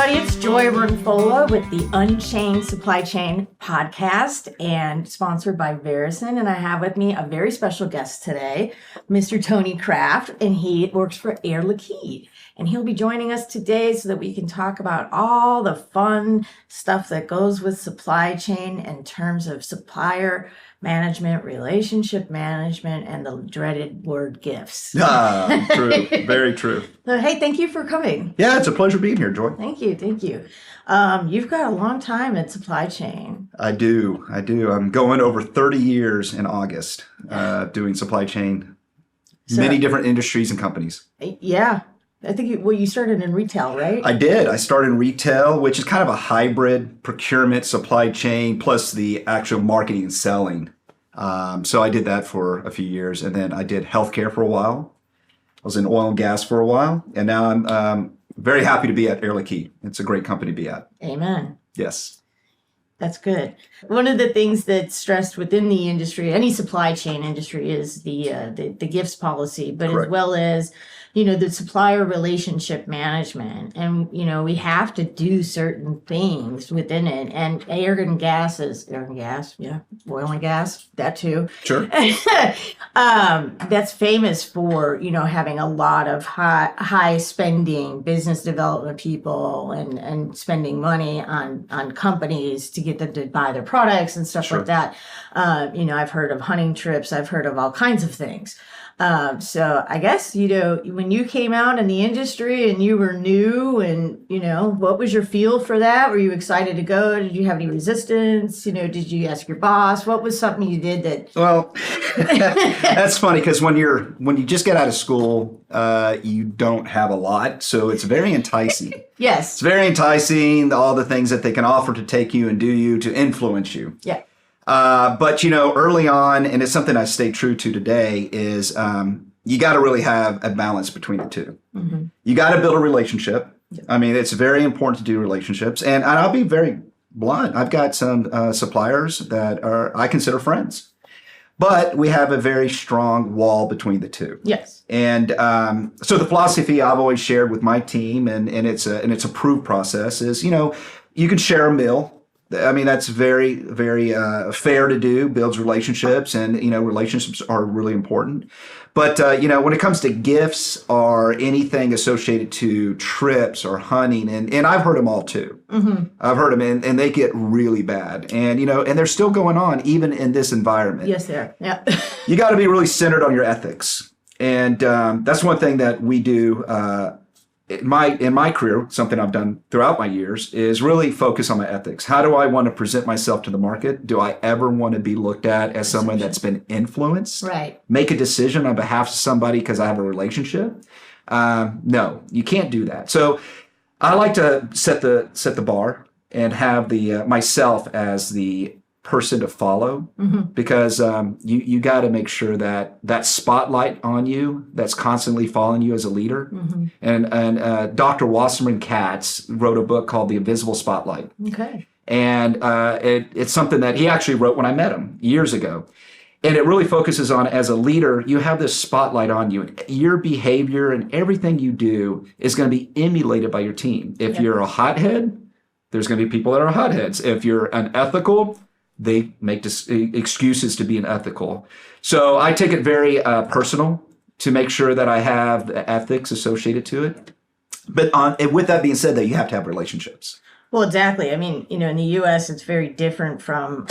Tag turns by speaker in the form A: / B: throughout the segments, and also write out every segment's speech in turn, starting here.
A: everybody. It's Joye Runfola with the Unchained Supply Chain podcast and sponsored by Verison. And I have with me a very special guest today, Mr. Tony Kraft, and he works for Air Liquide. And he'll be joining us today so that we can talk about all the fun stuff that goes with supply chain in terms of supplier management, relationship management, and the dreaded word gifts.
B: True. Very true.
A: So, hey, thank you for coming.
B: Yeah, it's a pleasure being here, Joy.
A: Thank you. You've got a long time in supply chain.
B: I do. I'm going over 30 years in August doing supply chain, many different industries and companies.
A: Yeah. I think you started in retail, right?
B: I did. I started in retail, which is kind of a hybrid procurement, supply chain, plus the actual marketing and selling. So I did that for a few years. And then I did healthcare for a while. I was in oil and gas for a while. And now I'm very happy to be at Air Liquide. It's a great company to be at.
A: Amen.
B: Yes.
A: That's good. One of the things that's stressed within the industry, any supply chain industry, is the gifts policy, but
B: Correct.
A: As well as, the supplier relationship management. And, we have to do certain things within it. And oil and gas, that too.
B: Sure.
A: That's famous for, having a lot of high spending business development people and spending money on companies to get them to buy their products and stuff like that. I've heard of hunting trips. I've heard of all kinds of things. So I guess, when you came out in the industry and you were new and, what was your feel for that? Were you excited to go? Did you have any resistance? Did you ask your boss? What was something you did that?
B: Well, that's funny because when you just get out of school, you don't have a lot. So it's very enticing.
A: Yes.
B: It's very enticing, all the things that they can offer to take you and do you, to influence you.
A: Yeah.
B: But, early on, and it's something I stay true to today, is you got to really have a balance between the two. Mm-hmm. You got to build a relationship. Yeah. I mean, it's very important to do relationships. And I'll be very blunt. I've got some suppliers that I consider friends. But we have a very strong wall between the two. Yes. And so the philosophy I've always shared with my team, and it's a proof process, is, you can share a meal. I mean, that's very, very fair to do, builds relationships, and, relationships are really important. But, when it comes to gifts or anything associated to trips or hunting, and I've heard them all too. Mm-hmm. I've heard them, and they get really bad. And, and they're still going on even in this environment.
A: Yes, they are. Yeah.
B: You got to be really centered on your ethics. And that's one thing that we do in my career, something I've done throughout my years, is really focus on my ethics. How do I want to present myself to the market? Do I ever want to be looked at as someone that's been influenced?
A: Right.
B: Make a decision on behalf of somebody because I have a relationship? No, you can't do that. So I like to set the bar and have the myself as the person to follow, mm-hmm. because you got to make sure that spotlight on you that's constantly following you as a leader. Mm-hmm. And Dr. Wasserman Katz wrote a book called The Invisible Spotlight. Okay. And it's something that he actually wrote when I met him years ago. And it really focuses on, as a leader, you have this spotlight on you. And your behavior and everything you do is going to be emulated by your team. If you're a hothead, there's going to be people that are hotheads. If you're unethical, they make excuses to be unethical. So I take it very personal to make sure that I have the ethics associated to it. But with that being said, though, you have to have relationships.
A: Well, exactly. I mean, in the U.S., it's very different from,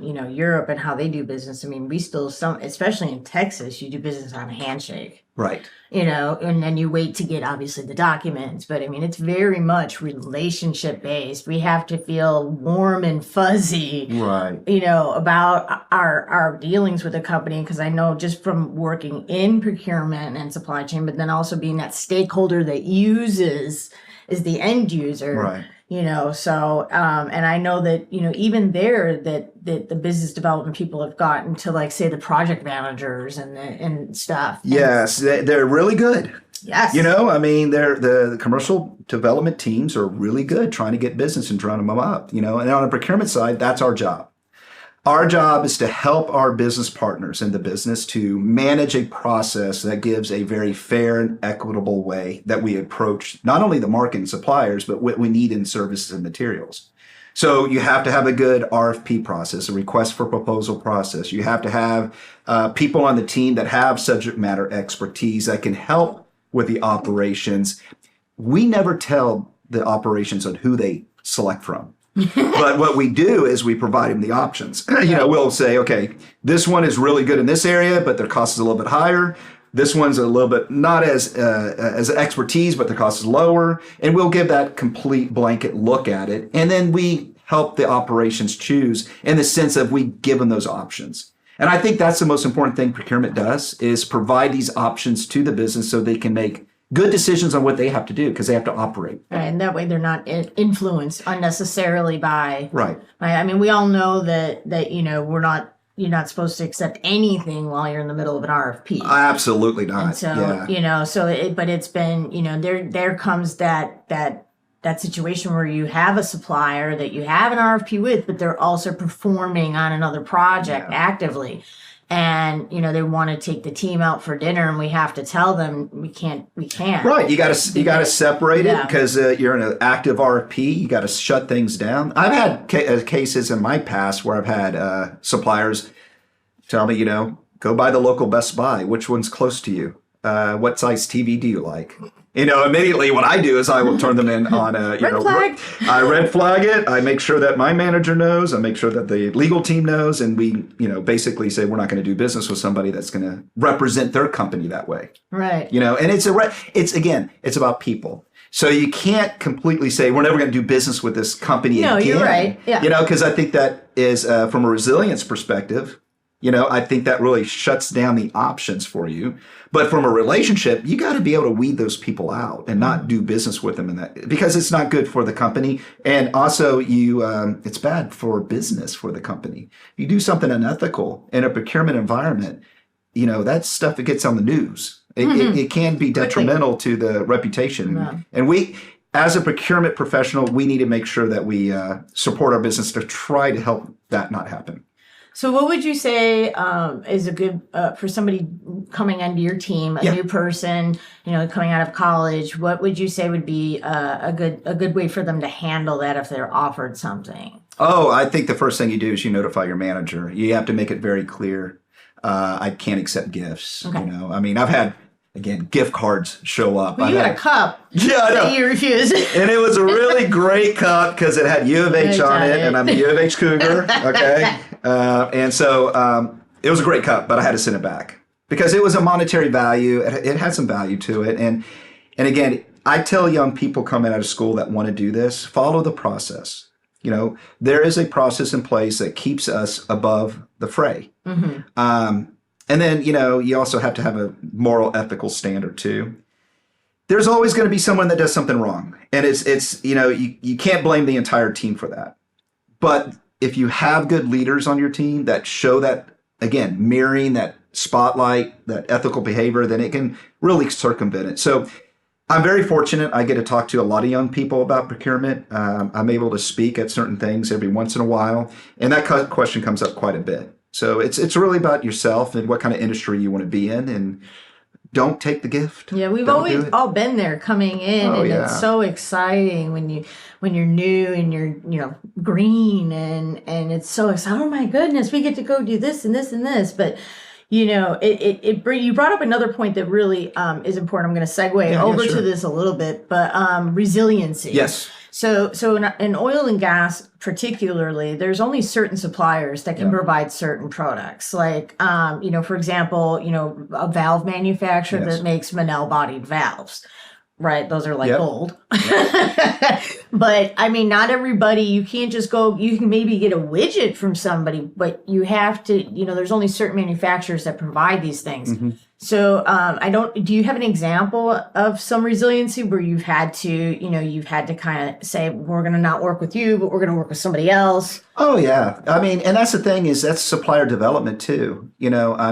A: Europe and how they do business. I mean, we still, especially in Texas, you do business on a handshake.
B: Right.
A: And then you wait to get, obviously, the documents. But, I mean, it's very much relationship-based. We have to feel warm and fuzzy, right, about our dealings with a company. Because I know just from working in procurement and supply chain, but then also being that stakeholder that is the end user. Right. So, and I know that, even there that the business development people have gotten to, like, say, the project managers and stuff.
B: Yes, they're really good.
A: Yes.
B: I mean, the commercial development teams are really good trying to get business and drum them up, and on the procurement side, that's our job. Our job is to help our business partners in the business to manage a process that gives a very fair and equitable way that we approach not only the market and suppliers, but what we need in services and materials. So you have to have a good RFP process, a request for proposal process. You have to have people on the team that have subject matter expertise that can help with the operations. We never tell the operations on who they select from. But what we do is we provide them the options. We'll say, okay, this one is really good in this area, but their cost is a little bit higher. This one's a little bit not as expertise, but the cost is lower. And we'll give that complete blanket look at it. And then we help the operations choose in the sense of we give them those options. And I think that's the most important thing procurement does is provide these options to the business so they can make good decisions on what they have to do because they have to operate.
A: Right, and that way they're not influenced unnecessarily by.
B: Right.
A: I mean, we all know that you're not supposed to accept anything while you're in the middle of an RFP.
B: Absolutely not.
A: And so, but it's been, there comes that situation where you have a supplier that you have an RFP with, but they're also performing on another project actively. And, they want to take the team out for dinner and we have to tell them we can't.
B: Right. You got to separate it because you're in an active RFP. You got to shut things down. I've had cases in my past where I've had suppliers tell me, go by the local Best Buy. Which one's close to you? What size TV do you like? Immediately what I do is I will turn them in on a,
A: red flag.
B: I red flag it. I make sure that my manager knows. I make sure that the legal team knows. And we, basically say we're not going to do business with somebody that's going to represent their company that way.
A: Right.
B: And it's about people. So you can't completely say we're never going to do business with this company again.
A: No, you're right. Yeah.
B: Because I think that is from a resilience perspective. I think that really shuts down the options for you. But from a relationship, you got to be able to weed those people out and not do business with them in that because it's not good for the company. And also it's bad for business for the company. You do something unethical in a procurement environment, that stuff, it gets on the news. It can be detrimental to the reputation.
A: Yeah.
B: And we, as a procurement professional, we need to make sure that we support our business to try to help that not happen.
A: So what would you say is a good, for somebody coming onto your team, a new person, coming out of college, what would you say would be a good way for them to handle that if they're offered something?
B: Oh, I think the first thing you do is you notify your manager. You have to make it very clear. I can't accept gifts.
A: Okay.
B: I've had, again, gift cards show up.
A: Well, you had a cup that you refused.
B: And it was a really great cup because it had U of H on it, and I'm a U of H Cougar, okay? And so it was a great cup, but I had to send it back because it was a monetary value. It had some value to it. And again, I tell young people coming out of school that want to do this, follow the process. There is a process in place that keeps us above the fray. Mm-hmm. And then, you also have to have a moral, ethical standard too. There's always going to be someone that does something wrong. And it's you can't blame the entire team for that. But if you have good leaders on your team that show that, again, mirroring that spotlight, that ethical behavior, then it can really circumvent it. So I'm very fortunate. I get to talk to a lot of young people about procurement. I'm able to speak at certain things every once in a while. And that question comes up quite a bit. So it's really about yourself and what kind of industry you want to be in, and don't take the gift.
A: Yeah, we've always all been there coming in, it's so exciting when you're new and you're green and it's so exciting. Oh my goodness, we get to go do this and this and this. But you brought up another point that really is important. I'm going to segue over to this a little bit, but resiliency.
B: Yes.
A: So in oil and gas particularly, there's only certain suppliers that can provide certain products. Like, for example, a valve manufacturer that makes Manel-bodied valves. Right, those are like gold. But I mean, not everybody, you can't just go, you can maybe get a widget from somebody, but you have to, there's only certain manufacturers that provide these things. Mm-hmm. So do you have an example of some resiliency where you've had to kind of say, we're going to not work with you, but we're going to work with somebody else? Oh yeah. I mean, and that's the thing is that's supplier development too. When I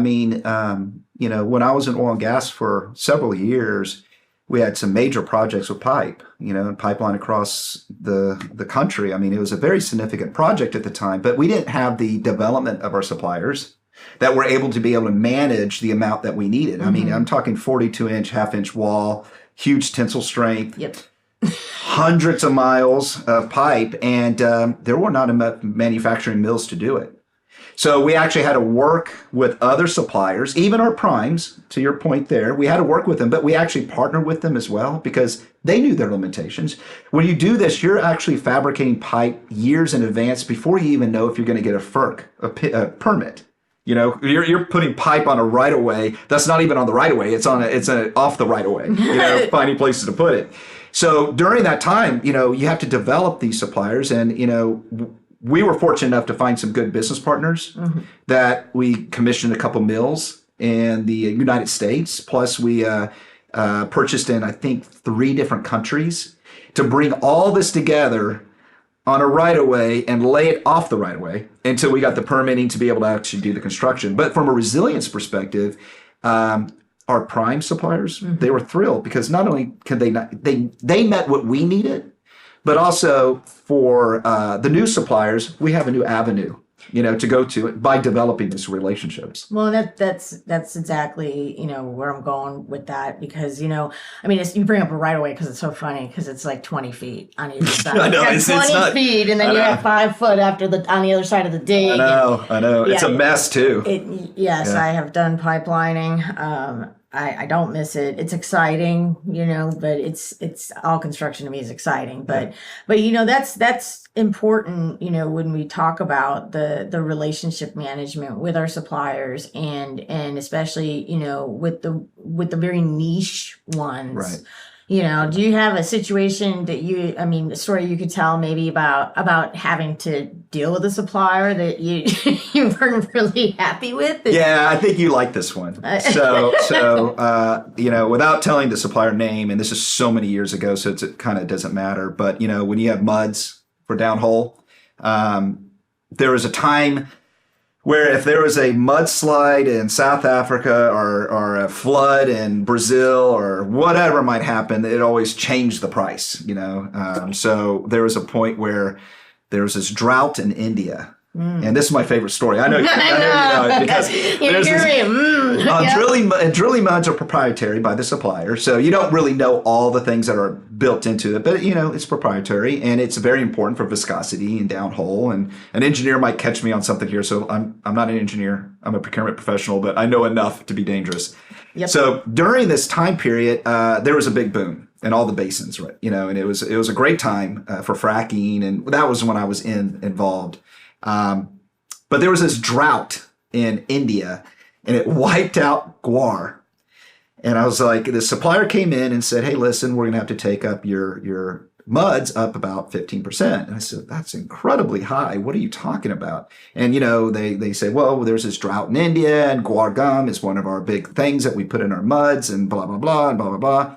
A: was in oil and gas for several years, we had some major projects with pipeline across
B: the country. I mean, it was a very significant project at the time, but we didn't have the development of our suppliers that were able to manage the amount that we needed. I mean, I'm talking 42-inch, half-inch wall, huge tensile strength.
A: Yep.
B: Hundreds of miles of pipe, and there were not enough manufacturing mills to do it. So we actually had to work with other suppliers, even our primes, to your point there. We had to work with them, but we actually partnered with them as well because they knew their limitations. When you do this, you're actually fabricating pipe years in advance before you even know if you're going to get a FERC, a permit. You know, you're putting pipe on a right of way that's not even on the right of way. It's off the right of way. You know, finding places to put it. So during that time, you know, you have to develop these suppliers, and you know, we were fortunate enough to find some good business partners that we commissioned a couple mills in the United States. Plus, we purchased in, I think, 3 different countries to bring all this together on a right-of-way and lay it off the right-of-way until we got the permitting to be able to actually do the construction. But from a resilience perspective, our prime suppliers, they were thrilled because not only can they met what we needed, but also for the new suppliers, we have a new avenue, you know, to go to by developing these relationships.
A: Well, that's exactly, you know, where I'm going with that because, you know, I mean, you bring up a right away because it's so funny because it's like 20 feet on either side.
B: I know,
A: it's 20 feet and then you have 5 foot on the other side of the dig.
B: I know. It's a mess too.
A: Yes, I have done pipelining. I don't miss it. It's exciting, you know, but it's all construction to me is exciting. But you know, that's important, you know, when we talk about the relationship management with our suppliers and especially, you know, with the very niche ones. Right. You know, do you have a situation that a story you could tell maybe about having to deal with a supplier that you weren't really happy with?
B: Yeah, I think you like this one. So you know, without telling the supplier name, and this is so many years ago, so it kind of doesn't matter. But you know, when you have muds for downhole, there was a time where if there was a mudslide in South Africa or a flood in Brazil or whatever might happen, it always changed the price, you know. So there was a point where there was this drought in India. And this is my favorite story. I know you know it because drilling muds are proprietary by the supplier. So you don't really know all the things that are built into it, but you know, it's proprietary and it's very important for viscosity and downhole. And an engineer might catch me on something here. So I'm not an engineer. I'm a procurement professional, but I know enough to be dangerous. Yep. So during this time period, there was a big boom in all the basins, right? You know, and it was a great time for fracking. And that was when I was involved. But there was this drought in India and it wiped out guar. And I was like, the supplier came in and said, hey, listen, we're going to have to take up your muds up about 15%. And I said, that's incredibly high. What are you talking about? And, you know, they say, well, there's this drought in India and guar gum is one of our big things that we put in our muds and blah, blah, blah, and blah, blah, blah.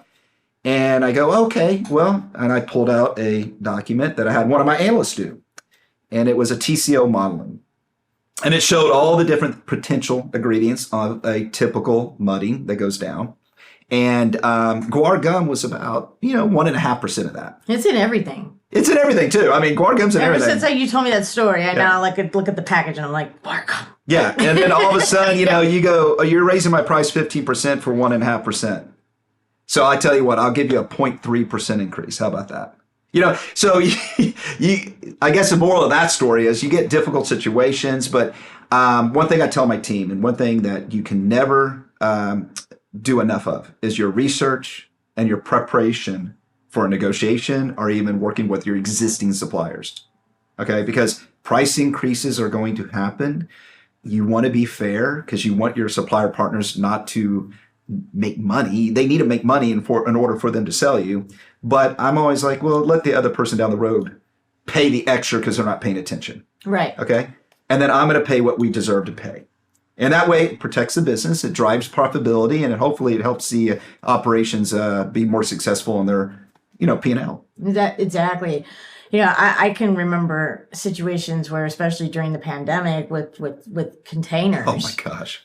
B: And I go, okay, well, and I pulled out a document that I had one of my analysts do. And it was a TCO modeling. And it showed all the different potential ingredients of a typical mudding that goes down. And guar gum was about, 1.5% of that.
A: It's in everything.
B: It's in everything, too. I mean, guar gum's in everything.
A: Ever since you told me that story, I now look at the package and I'm like, guar gum.
B: Yeah. And then all of a sudden, you go, oh, you're raising my price 15% for 1.5%. So I tell you what, I'll give you a 0.3% increase. How about that? So I guess the moral of that story is you get difficult situations, but one thing I tell my team and one thing that you can never do enough of is your research and your preparation for a negotiation or even working with your existing suppliers. Okay, because price increases are going to happen. You want to be fair because you want your supplier partners not to make money. They need to make money in order for them to sell you. But I'm always like, well, let the other person down the road pay the extra because they're not paying attention.
A: Right.
B: Okay. And then I'm going to pay what we deserve to pay. And that way it protects the business. It drives profitability and hopefully it helps the operations be more successful in their, P&L.
A: Exactly. I can remember situations where, especially during the pandemic, with containers.
B: Oh my gosh.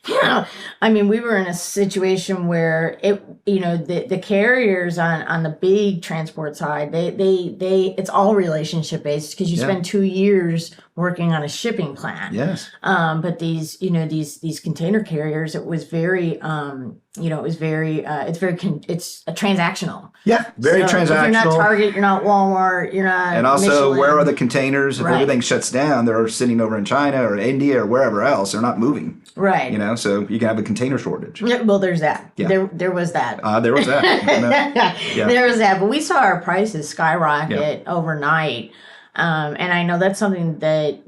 A: I mean, we were in a situation where the carriers on the big transport side, it's all relationship based because you spend 2 years working on a shipping plan.
B: Yes.
A: But these container carriers, it was very, it's a transactional.
B: Yeah, very transactional.
A: If you're not Target, you're not Walmart, you're not.
B: And also,
A: Michelin.
B: where are the containers? If
A: Right.
B: everything shuts down, they're sitting over in China or India or wherever else. They're not moving.
A: Right.
B: So you can have a container shortage.
A: Yeah, well, there's that.
B: Yeah.
A: There was that.
B: There was that. Yeah.
A: There was that. But we saw our prices skyrocket overnight. And I know that's something that,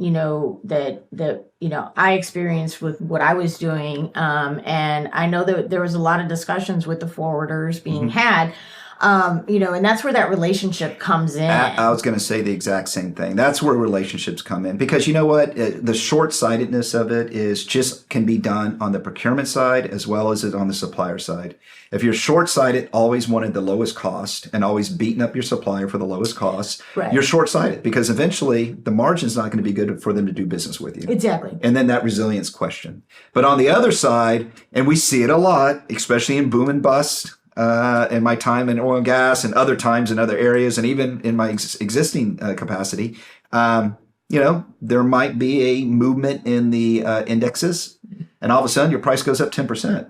A: I experienced with what I was doing. And I know that there was a lot of discussions with the forwarders being had. And that's where that relationship comes in.
B: I was going to say the exact same thing. That's where relationships come in, because you know what? The short-sightedness of it can be done on the procurement side as well as on the supplier side. If you're short-sighted, always wanted the lowest cost and always beating up your supplier for the lowest cost, you're short-sighted, because eventually the margin's not going to be good for them to do business with you.
A: Exactly.
B: And then that resilience question. But on the other side, and we see it a lot, especially in boom and bust, in my time in oil and gas and other times in other areas, and even in my existing capacity, there might be a movement in the indexes, and all of a sudden your price goes up 10%.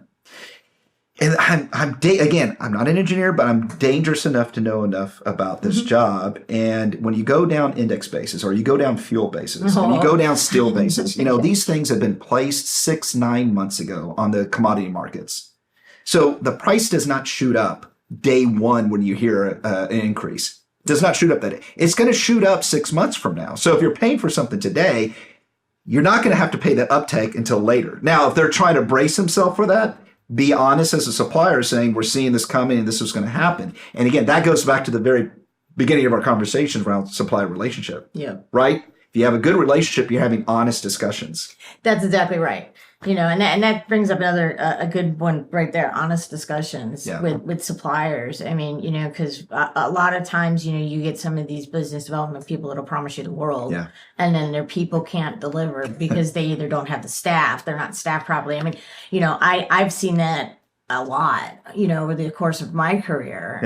B: And I'm not an engineer, but I'm dangerous enough to know enough about this job. And when you go down index bases, or you go down fuel bases, and you go down steel bases, these things have been placed 6-9 months ago on the commodity markets. So the price does not shoot up day one when you hear an increase. It does not shoot up that day. It's going to shoot up 6 months from now. So if you're paying for something today, you're not going to have to pay that uptake until later. Now, if they're trying to brace themselves for that, be honest as a supplier, saying we're seeing this coming and this is going to happen. And again, that goes back to the very beginning of our conversation around supplier relationship. Yeah. Right? If you have a good relationship, you're having honest discussions.
A: That's exactly right. And that brings up another a good one right there. Honest discussions with suppliers. I mean, because a lot of times, you get some of these business development people that'll promise you the world, and then their people can't deliver because they either don't have the staff, they're not staffed properly. I mean, I've seen that a lot, over the course of my career,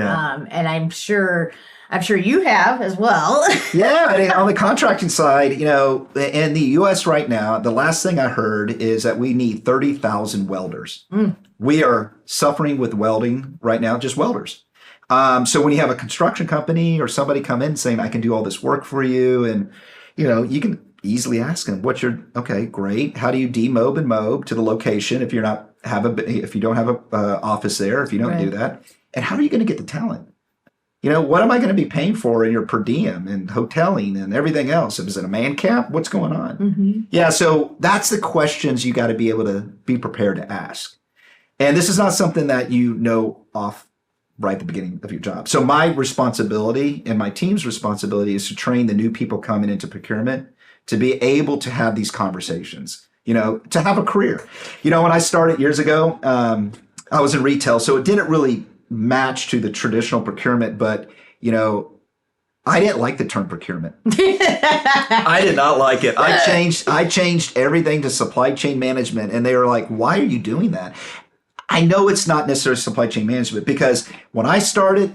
A: and I'm sure you have as well.
B: Yeah, and on the contracting side, in the U.S. right now, the last thing I heard is that we need 30,000 welders. We are suffering with welding right now, just welders. So when you have a construction company or somebody come in saying, I can do all this work for you, and, you can easily ask them, okay, great. How do you demob and mob to the location if you don't have a office there, if you don't do that? And how are you going to get the talent? What am I going to be paying for in your per diem and hoteling and everything else? Is it a man camp? What's going on? Yeah, so that's the questions you got to be able to be prepared to ask. And this is not something that off right at the beginning of your job. So my responsibility and my team's responsibility is to train the new people coming into procurement to be able to have these conversations, to have a career. When I started years ago, I was in retail, so it didn't really match to the traditional procurement, but I didn't like the term procurement. I did not like it. I changed everything to supply chain management, and they were like, why are you doing that? I know it's not necessarily supply chain management, because when I started,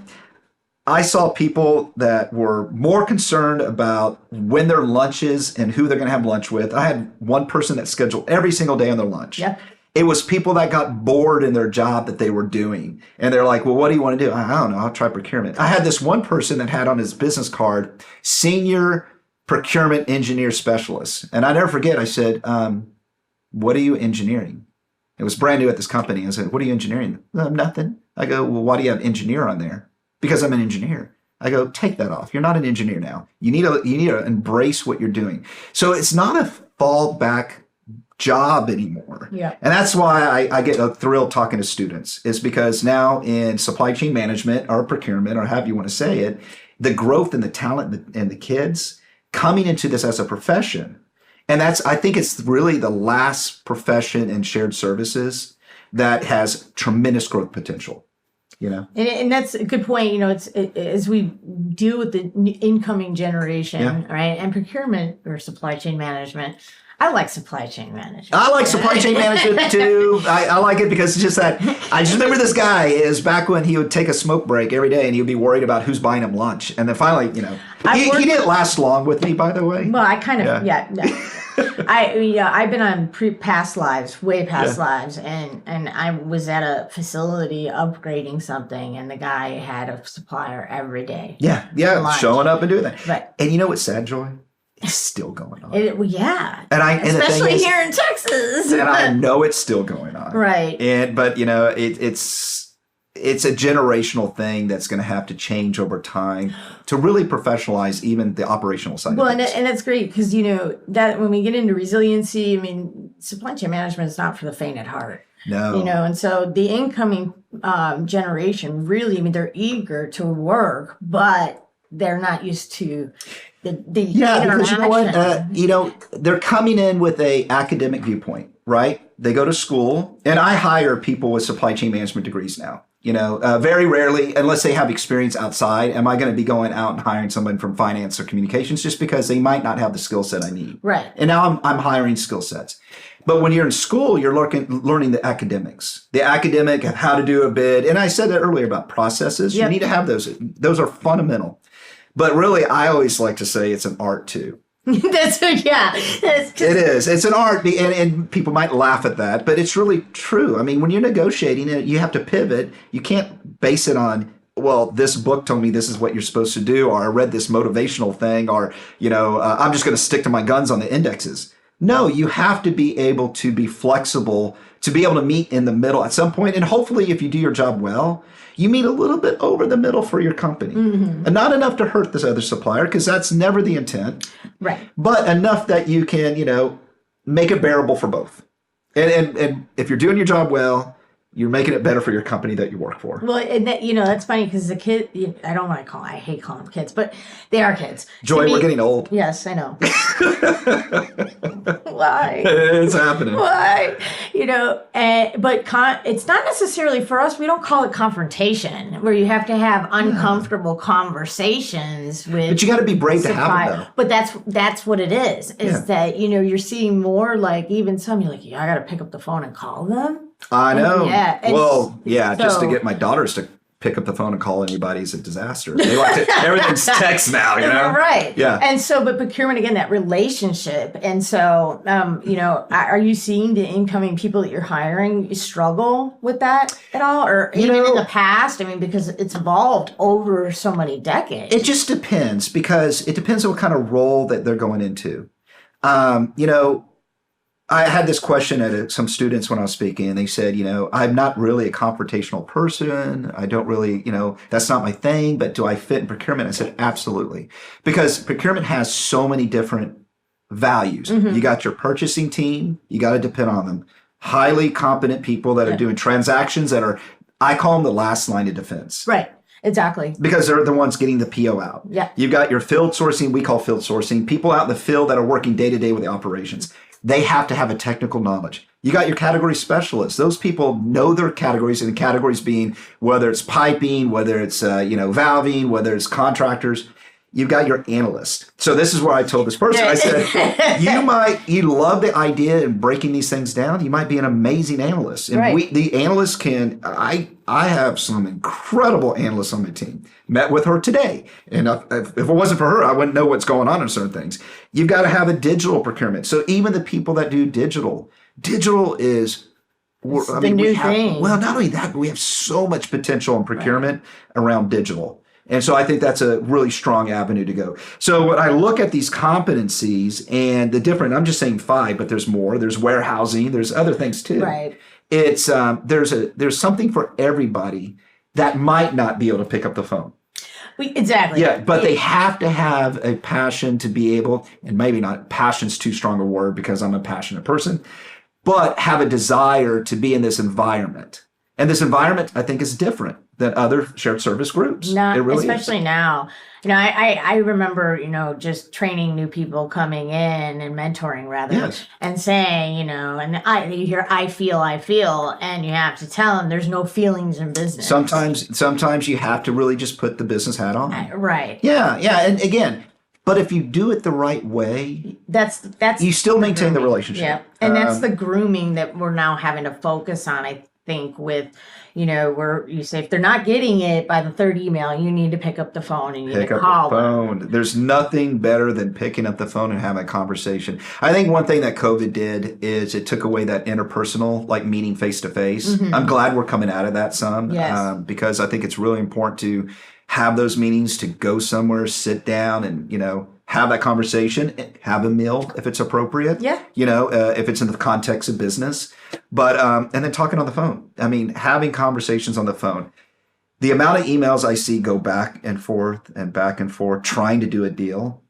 B: I saw people that were more concerned about when their lunch is and who they're going to have lunch with. I had one person that scheduled every single day on their lunch. Yeah. It was people that got bored in their job that they were doing. And they're like, well, what do you want to do? I don't know. I'll try procurement. I had this one person that had on his business card, senior procurement engineer specialist. And I never forget, I said, what are you engineering? It was brand new at this company. I said, what are you engineering? Nothing. I go, well, why do you have engineer on there? Because I'm an engineer. I go, take that off. You're not an engineer now. You need to embrace what you're doing. So it's not a fallback job anymore. Yeah. And that's why I get a thrill talking to students, is because now in supply chain management or procurement, or however you want to say it, the growth and the talent and the kids coming into this as a profession. And I think it's really the last profession in shared services that has tremendous growth potential.
A: And that's a good point. As we deal with the incoming generation, right, and procurement or supply chain management. I like supply chain management.
B: I like supply chain management too. I like it because it's just that. I just remember this guy is back when he would take a smoke break every day and he would be worried about who's buying him lunch. And then finally, he didn't last long with me, by the way.
A: Well, I kind of, I've been on past lives, way past lives, and I was at a facility upgrading something, and the guy had a supplier every day.
B: Yeah, showing up and doing that.
A: But,
B: and you know what's sad, Joy? It's still going on.
A: Especially here in Texas.
B: And I know it's still going on.
A: Right.
B: But it's a generational thing that's going to have to change over time to really professionalize even the operational side.
A: Well, and that's great because that when we get into resiliency, supply chain management is not for the faint at heart.
B: No.
A: And so the incoming generation really, they're eager to work, but they're not used to the
B: because you know what? They're coming in with a academic viewpoint, right? They go to school, and I hire people with supply chain management degrees now. Very rarely, unless they have experience outside, am I going to be going out and hiring someone from finance or communications just because they might not have the skill set I need.
A: Right.
B: And now I'm hiring skill sets. But when you're in school, you're learning the academics, how to do a bid. And I said that earlier about processes. You need to have those. Those are fundamental. But really, I always like to say it's an art too.
A: It
B: is. It's an art, and people might laugh at that, but it's really true. When you're negotiating it, you have to pivot. You can't base it on, well, this book told me this is what you're supposed to do, or I read this motivational thing, or, I'm just going to stick to my guns on the indexes. No, you have to be able to be flexible, to be able to meet in the middle at some point. And hopefully, if you do your job well, you meet a little bit over the middle for your company. And not enough to hurt this other supplier, because that's never the intent.
A: Right.
B: But enough that you can, make it bearable for both. And if you're doing your job well, you're making it better for your company that you work for.
A: Well, and that, that's funny because the kid, I hate calling them kids, but they are kids.
B: Joy, we're getting old.
A: Yes, I know. Why?
B: It's happening.
A: Why? But it's not necessarily for us. We don't call it confrontation, where you have to have uncomfortable conversations with.
B: But you got to be brave to have it, though.
A: But that's what it is. That you're seeing more like even some. You're like, I got to pick up the phone and call them.
B: I know.
A: Yeah.
B: Just to get my daughters to pick up the phone and call anybody is a disaster. They like to, everything's text now,
A: Right.
B: Yeah.
A: And so, but procurement, again, that relationship. And so, are you seeing the incoming people that you're hiring struggle with that at all? Or even in the past? because it's evolved over so many decades.
B: It just depends, because it depends on what kind of role that they're going into. I had this question at some students when I was speaking, and they said, I'm not really a confrontational person. I don't really, that's not my thing, but do I fit in procurement? I said, absolutely. Because procurement has so many different values. You got your purchasing team. You got to depend on them. Highly competent people that are doing transactions that are, I call them the last line of defense.
A: Right. Exactly.
B: Because they're the ones getting the PO out.
A: Yeah.
B: You've got your field sourcing, we call field sourcing, people out in the field that are working day to day with the operations. They have to have a technical knowledge. You got your category specialists. Those people know their categories, and the categories being whether it's piping, whether it's valving, whether it's contractors. You've got your analyst. So this is where I told this person, I said, you love the idea of breaking these things down. You might be an amazing analyst. And the analyst I have some incredible analysts on my team. Met with her today. And if it wasn't for her, I wouldn't know what's going on in certain things. You've got to have a digital procurement. So even the people that do digital is
A: the new thing.
B: Well, not only that, but we have so much potential in procurement around digital. And so I think that's a really strong avenue to go. So when I look at these competencies and the different, I'm just saying 5, but there's more. There's warehousing. There's other things too.
A: Right.
B: It's there's something for everybody that might not be able to pick up the phone.
A: Exactly.
B: Yeah, but they have to have a passion to be able, and maybe not passion's too strong a word because I'm a passionate person, but have a desire to be in this environment. And this environment, I think, is different. than other shared service groups.
A: Not,
B: it really
A: especially
B: is.
A: now. I remember, just training new people coming in and mentoring rather,
B: Yes.
A: and saying, and you hear, I feel, and you have to tell them there's no feelings in business.
B: Sometimes you have to really just put the business hat on.
A: Right.
B: Yeah. And again, but if you do it the right way,
A: that's
B: you still maintain the relationship.
A: Yeah. And that's the grooming that we're now having to focus on, I think, with, where you say if they're not getting it by the third email, you need to pick up the phone and you need to call them.
B: There's nothing better than picking up the phone and having a conversation. I think one thing that COVID did is it took away that interpersonal, like meeting face to face. I'm glad we're coming out of that some, because I think it's really important to have those meetings, to go somewhere, sit down and, have that conversation, have a meal if it's appropriate.
A: Yeah.
B: If it's in the context of business. But, and then talking on the phone. I mean, having conversations on the phone. The amount of emails I see go back and forth trying to do a deal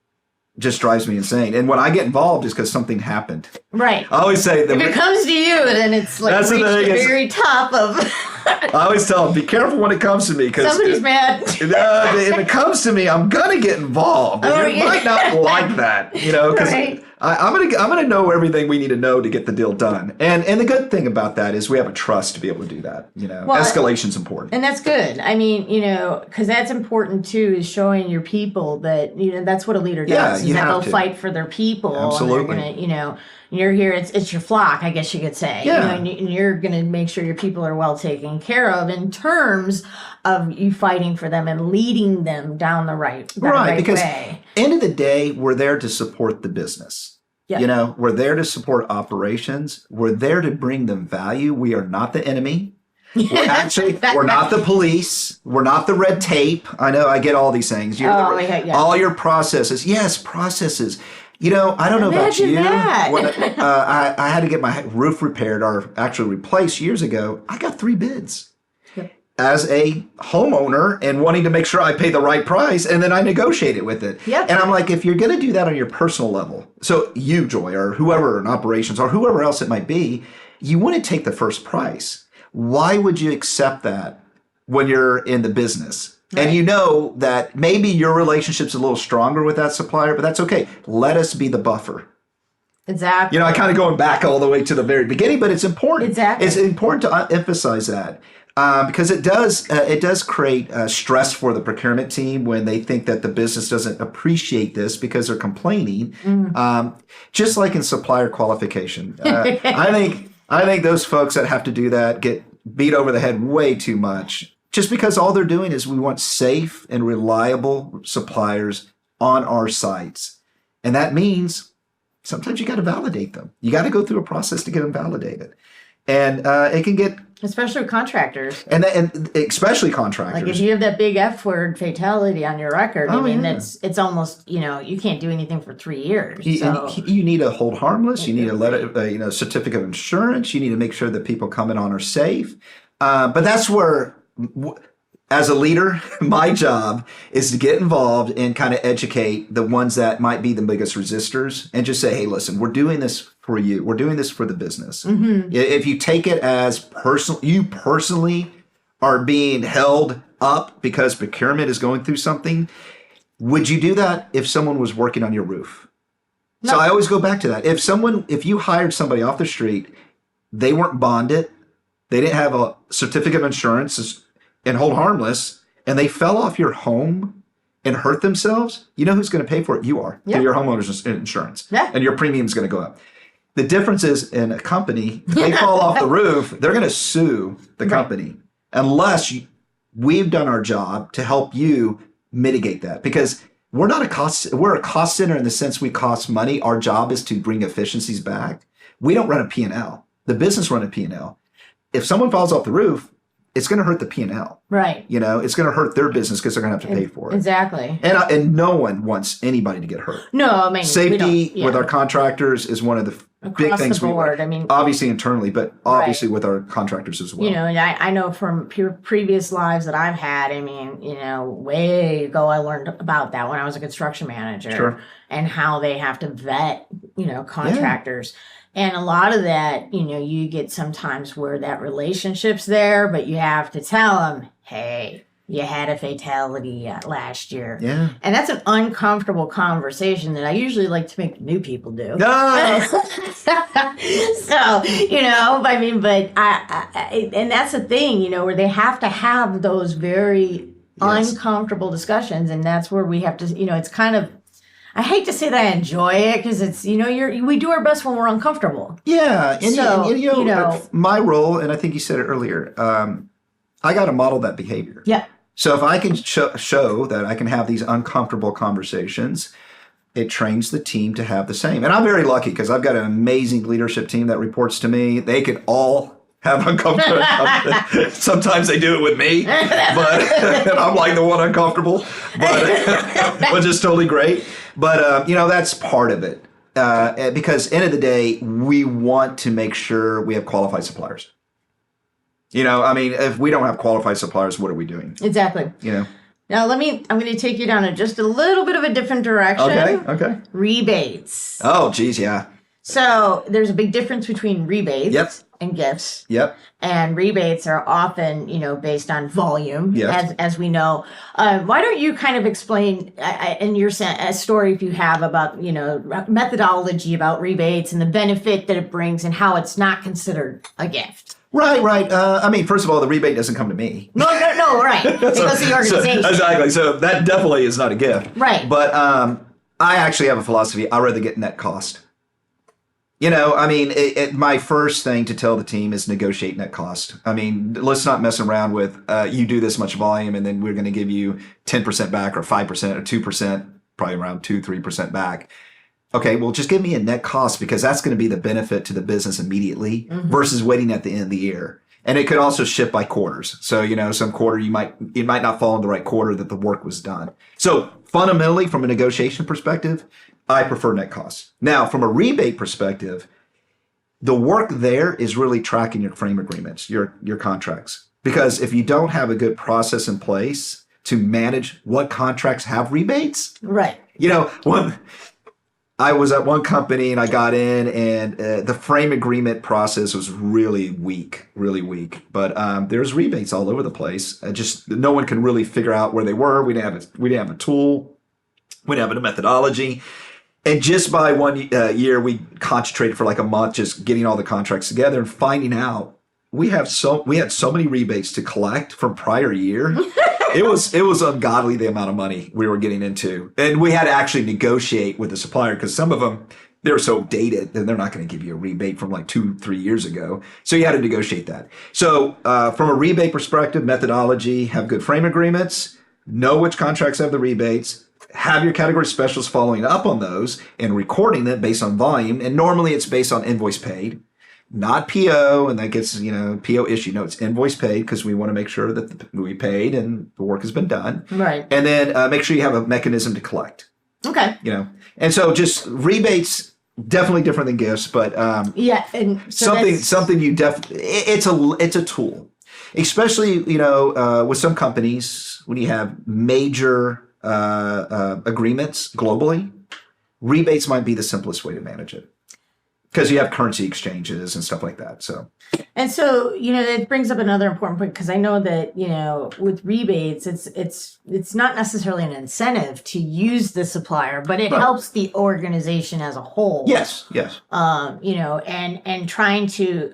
B: just drives me insane. And when I get involved, it's because something happened.
A: Right.
B: I always say that
A: if it comes to you, then it's like reached the very top of.
B: I always tell them, be careful when it comes to me, because
A: somebody's mad.
B: If it comes to me, I'm gonna get involved. And you might not like that, because I'm gonna know everything we need to know to get the deal done. And the good thing about that is we have a trust to be able to do that. Escalation's important.
A: And that's good. I mean, because that's important too, is showing your people that that's what a leader does. Is that they'll fight for their people.
B: Absolutely.
A: And they're gonna, you're here. It's your flock, I guess you could say.
B: Yeah.
A: And you're gonna make sure your people are well taken care of in terms of you fighting for them and leading them down the right
B: because
A: way.
B: End of the day, we're there to support the business. Yeah. We're there to support operations. We're there to bring them value. We are not the enemy. We're not the police. We're not the red tape. I know I get all these things. All your processes. Yes, processes. I don't know about you. When I had to get my roof repaired or actually replaced years ago, I got 3 bids. As a homeowner and wanting to make sure I pay the right price, and then I negotiate it with it.
A: Yep.
B: And I'm like, if you're going to do that on your personal level, so you, Joy, or whoever in operations, or whoever else it might be, you want to take the first price. Why would you accept that when you're in the business? Right. And you know that maybe your relationship's a little stronger with that supplier, but that's okay. Let us be the buffer.
A: Exactly.
B: I kind of going back all the way to the very beginning, but it's important.
A: Exactly.
B: It's important to emphasize that. Because it does create stress for the procurement team when they think that the business doesn't appreciate this because they're complaining. Just like in supplier qualification, I think those folks that have to do that get beat over the head way too much. Just because all they're doing is we want safe and reliable suppliers on our sites, and that means sometimes you got to validate them. You got to go through a process to get them validated, and it can get.
A: Especially with contractors.
B: And especially contractors.
A: Like if you have that big F word fatality on your record, it's almost, you can't do anything for 3 years.
B: You need to hold harmless. You need to let it, certificate of insurance. You need to make sure that people coming on are safe. But that's where, as a leader, my job is to get involved and kind of educate the ones that might be the biggest resistors and just say, hey, listen, we're doing this for you. We're doing this for the business. If you take it as personal, you personally are being held up because procurement is going through something, would you do that if someone was working on your roof? No. So I always go back to that. If you hired somebody off the street, they weren't bonded, they didn't have a certificate of insurance and hold harmless, and they fell off your home and hurt themselves, you know who's going to pay for it? You are. Through your homeowner's insurance. Yeah. And your premium is going to go up. The difference is in a company, if they fall off the roof, they're going to sue the company unless we've done our job to help you mitigate that. Because we're a cost center in the sense we cost money. Our job is to bring efficiencies back. We don't run a P&L. The business run a P&L. If someone falls off the roof, it's going to hurt the P&L. Right. It's going to hurt their business because they're going to have to pay for it. Exactly. And no one wants anybody to get hurt. No, I mean, safety with our contractors is one of the
A: across
B: things
A: the board. I mean,
B: obviously internally, but obviously with our contractors as well.
A: You know, and I know from previous lives that I've had, I mean, you know, way ago, I learned about that when I was a construction manager and how they have to vet, you know, contractors. And a lot of that, you know, you get sometimes where that relationship's there, but you have to tell them, hey, you had a fatality last year.
B: Yeah.
A: And that's an uncomfortable conversation that I usually like to make new people do.
B: No.
A: So, you know, I mean, but I and that's the thing, you know, where they have to have those very uncomfortable discussions. And that's where we have to, you know, it's kind of, I hate to say that I enjoy it because it's, you know, we do our best when we're uncomfortable.
B: Yeah. And,
A: so,
B: and you know, my role, and I think you said it earlier, I got to model that behavior.
A: Yeah.
B: So if I can show that I can have these uncomfortable conversations, it trains the team to have the same. And I'm very lucky because I've got an amazing leadership team that reports to me. They can all have uncomfortable. Sometimes they do it with me, but I'm like the one uncomfortable, but which is totally great. But you know, that's part of it because end of the day, we want to make sure we have qualified suppliers. You know, I mean, if we don't have qualified suppliers, what are we doing?
A: Exactly.
B: You know.
A: Now, I'm going to take you down just a little bit of a different direction.
B: Okay.
A: Rebates.
B: Oh, geez, yeah.
A: So there's a big difference between rebates and gifts.
B: Yep.
A: And rebates are often, you know, based on volume, as we know. Why don't you kind of explain in your story, if you have, about, you know, methodology about rebates and the benefit that it brings and how it's not considered a gift?
B: Right. I mean, first of all, the rebate doesn't come to me.
A: No, right. It goes to the organization.
B: Exactly. So that definitely is not a gift.
A: Right.
B: But I actually have a philosophy. I'd rather get net cost. You know, I mean, my first thing to tell the team is negotiate net cost. I mean, let's not mess around with you do this much volume and then we're going to give you 10% back or 5% or 2%, probably around 2-3% back. Okay, well, just give me a net cost because that's going to be the benefit to the business immediately versus waiting at the end of the year. And it could also shift by quarters. So, you know, some quarter it might not fall in the right quarter that the work was done. So fundamentally, from a negotiation perspective, I prefer net costs. Now, from a rebate perspective, the work there is really tracking your frame agreements, your contracts. Because if you don't have a good process in place to manage what contracts have rebates,
A: right?
B: You know, I was at one company and I got in and the frame agreement process was really weak. But there's rebates all over the place. Just no one can really figure out where they were. We didn't have a tool. We didn't have a methodology. And just by one year, we concentrated for like a month just getting all the contracts together and finding out we had so many rebates to collect from prior year. It was ungodly the amount of money we were getting into. And we had to actually negotiate with the supplier because some of them, they're so dated and they're not going to give you a rebate from like 2-3 years ago. So you had to negotiate that. So from a rebate perspective, methodology, have good frame agreements, know which contracts have the rebates, have your category specialists following up on those and recording them based on volume. And normally it's based on invoice paid. Not PO, and that gets, you know, PO issue. No, it's invoice paid because we want to make sure that we paid and the work has been done.
A: Right.
B: And then make sure you have a mechanism to collect. Okay. You know, and so just rebates, definitely different than gifts, but
A: and so
B: something you definitely, it's a tool, especially, you know, with some companies when you have major agreements globally, rebates might be the simplest way to manage it. Because you have currency exchanges and stuff like that. So,
A: you know, that brings up another important point because I know that, you know, with rebates, it's not necessarily an incentive to use the supplier, but it helps the organization as a whole.
B: Yes.
A: You know, and trying to,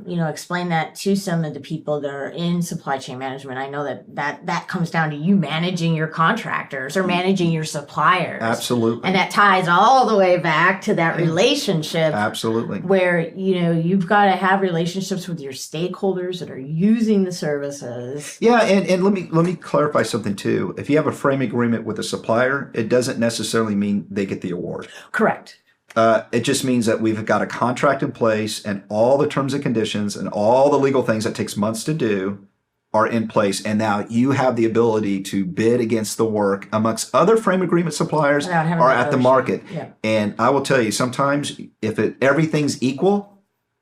A: you know, explain that to some of the people that are in supply chain management. I know that comes down to you managing your contractors or managing your suppliers.
B: Absolutely.
A: And that ties all the way back to that relationship.
B: Absolutely.
A: Where, you know, you've got to have relationships with your stakeholders that are using the services.
B: Yeah, and let me clarify something too. If you have a frame agreement with a supplier, it doesn't necessarily mean they get the award.
A: Correct.
B: It just means that we've got a contract in place and all the terms and conditions and all the legal things that takes months to do are in place, and now you have the ability to bid against the work amongst other frame agreement suppliers are at the market. Yeah. And I will tell you, sometimes if everything's equal,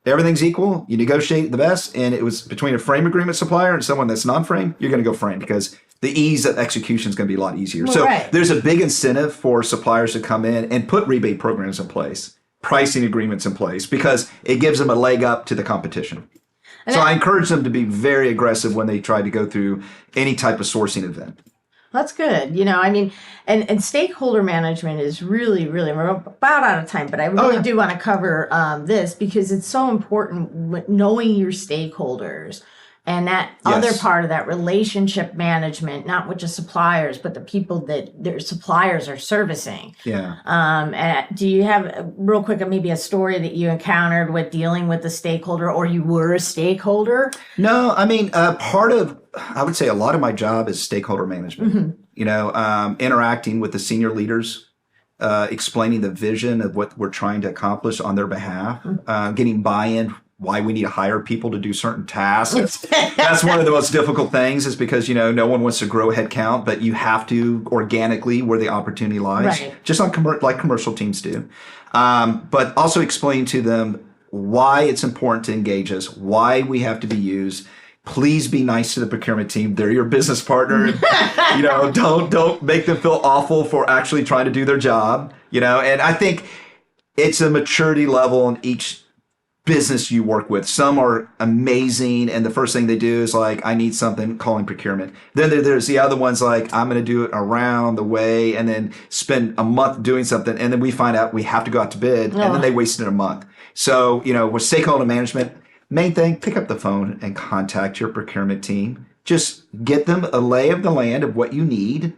B: you negotiate the best, and it was between a frame agreement supplier and someone that's non-frame, you're going to go frame because the ease of execution is going to be a lot easier. There's a big incentive for suppliers to come in and put rebate programs in place, pricing agreements in place, because it gives them a leg up to the competition. So I encourage them to be very aggressive when they try to go through any type of sourcing event.
A: That's good. And stakeholder management is really, really, we're about out of time, but I really do want to cover this because it's so important, knowing your stakeholders and that other part of that relationship management, not with just suppliers, but the people that their suppliers are servicing. Yeah. And do you have, real quick, maybe a story that you encountered with dealing with a stakeholder, or you were a stakeholder?
B: No, I would say a lot of my job is stakeholder management. Mm-hmm. Interacting with the senior leaders, explaining the vision of what we're trying to accomplish on their behalf, getting buy-in, why we need to hire people to do certain tasks. That's one of the most difficult things, is because, no one wants to grow headcount, but you have to organically where the opportunity lies, just on like commercial teams do. But also explain to them why it's important to engage us, why we have to be used. Please be nice to the procurement team. They're your business partner. Don't make them feel awful for actually trying to do their job. And I think it's a maturity level in each business you work with. Some are amazing, and the first thing they do is like, I need something, calling procurement. Then there's the other ones like, I'm going to do it around the way and then spend a month doing something, and then we find out we have to go out to bid, and then they wasted a month. So, with stakeholder management, main thing, pick up the phone and contact your procurement team. Just get them a lay of the land of what you need.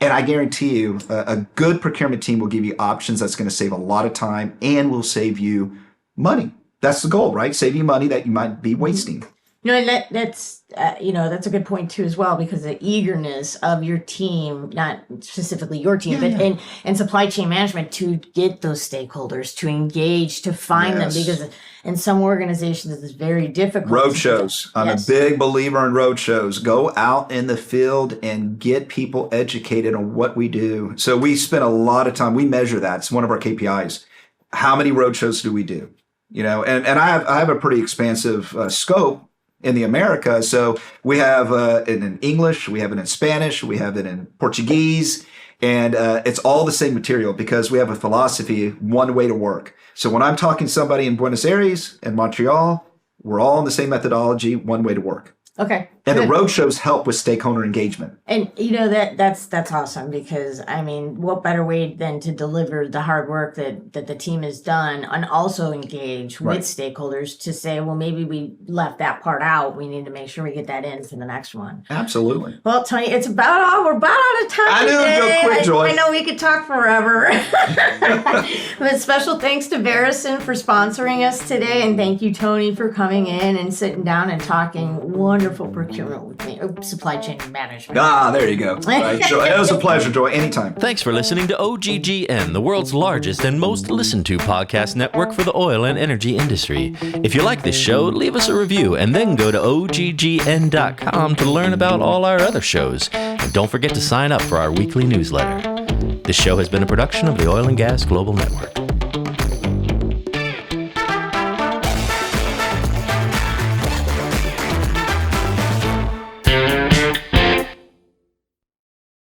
B: And I guarantee you, a good procurement team will give you options that's going to save a lot of time and will save you money. That's the goal, right? Save you money that you might be wasting.
A: And that's a good point too as well, because the eagerness of your team, not specifically your team, but in supply chain management, to get those stakeholders, to engage, to find them, because in some organizations it's very difficult.
B: Roadshows. I'm a big believer in roadshows. Go out in the field and get people educated on what we do. So we spend a lot of time, we measure that. It's one of our KPIs. How many roadshows do we do? And I have a pretty expansive scope in the Americas. So we have it in English, we have it in Spanish, we have it in Portuguese, and it's all the same material because we have a philosophy, one way to work. So when I'm talking to somebody in Buenos Aires and Montreal, we're all in the same methodology, one way to work.
A: Okay.
B: And the roadshows help with stakeholder engagement.
A: And that's awesome, because what better way than to deliver the hard work that the team has done and also engage with stakeholders to say, well, maybe we left that part out. We need to make sure we get that in for the next one.
B: Absolutely.
A: Well, Tony, we're about out of time.
B: I knew it'd go quick, Joy.
A: I know we could talk forever. But special thanks to Verison for sponsoring us today, and thank you, Tony, for coming in and sitting down and talking wonderful procurement with me, supply chain management.
B: There you go. Right. So it was a pleasure, Joy. Anytime.
C: Thanks for listening to OGGN, the world's largest and most listened to podcast network for the oil and energy industry. If you like this show, leave us a review and then go to OGGN.com to learn about all our other shows. And don't forget to sign up for our weekly newsletter. This show has been a production of the Oil and Gas Global Network.